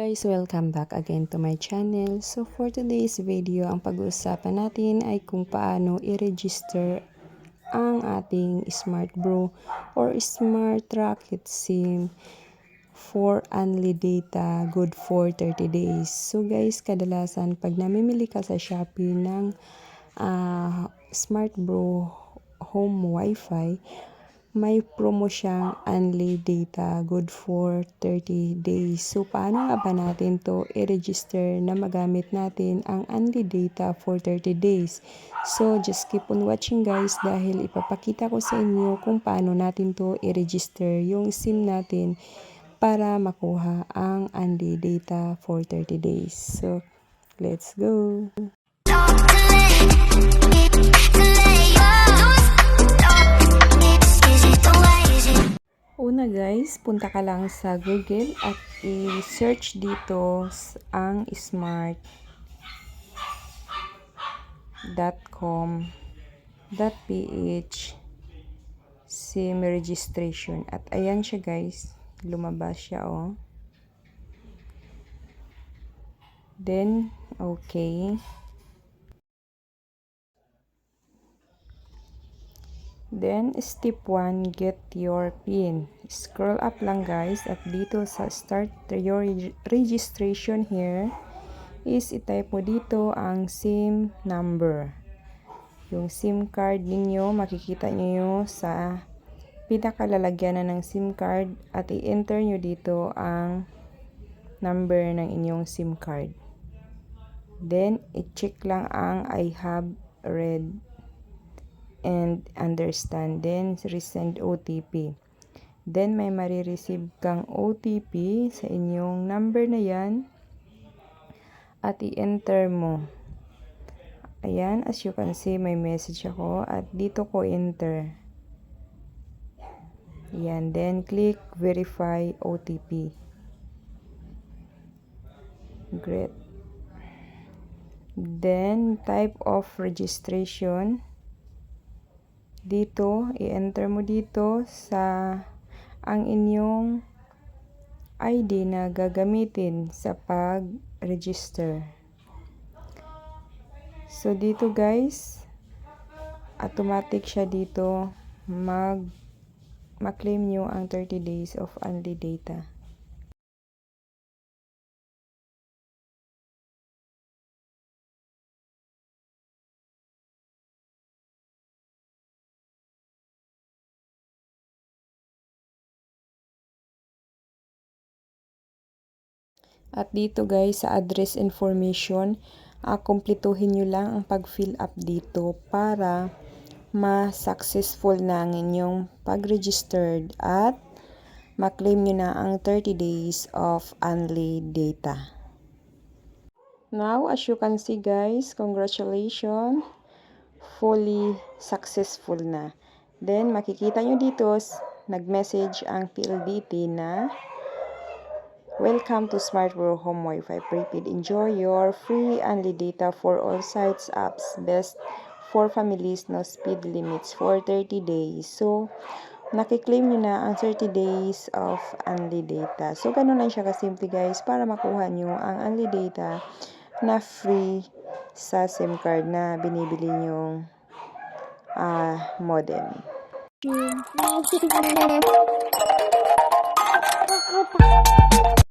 Guys, welcome back again to my channel. So for today's video, ang pag-uusapan natin ay kung paano i-register ang ating Smart Bro or Smart Rocket SIM for only data, good for 30 days. So guys, kadalasan pag namimili ka sa Shopee ng Smart Bro Home Wi-Fi, may promo siyang only data, good for 30 days. So, paano nga ba natin to i-register na magamit natin ang only data for 30 days? So, just keep on watching guys dahil ipapakita ko sa inyo kung paano natin to i-register yung SIM natin para makuha ang only data for 30 days. So, let's go! Una guys, punta ka lang sa Google at i-search dito ang smart.com.ph SIM registration. At ayan siya guys, lumabas siya oh. Then, okay. Then, step 1, get your PIN. Scroll up lang guys at dito sa start your registration here is itype mo dito ang SIM number. Yung SIM card ninyo, makikita nyo sa pinakalalagyanan ng SIM card at i-enter nyo dito ang number ng inyong SIM card. Then, i-check lang ang I have read and understand, then resend OTP. Then may marireceive kang OTP sa inyong number na yan at i-enter mo. Ayan, as you can see may message ako at dito ko enter. Ayan, then click verify OTP. Great. Then type of registration. Dito, i-enter mo dito sa ang inyong ID na gagamitin sa pag-register. So, dito guys, automatic siya dito ma-claim nyo ang 30 days of only data. At dito guys, sa address information, kumpletuhin nyo lang ang pag-fill up dito para ma-successful na ang inyong pag-registered at ma-claim nyo na ang 30 days of only data. Now, as you can see guys, congratulations, fully successful na. Then, makikita nyo dito, nag-message ang PLDT na welcome to Smart Bro Home Wi-Fi Prepaid. Enjoy your free only data for all sites, apps, best for families, no speed limits for 30 days. So, nakiklaim nyo na ang 30 days of only data. So, ganun lang siya kasimple guys para makuha nyo ang only data na free sa SIM card na binibili nyong modem.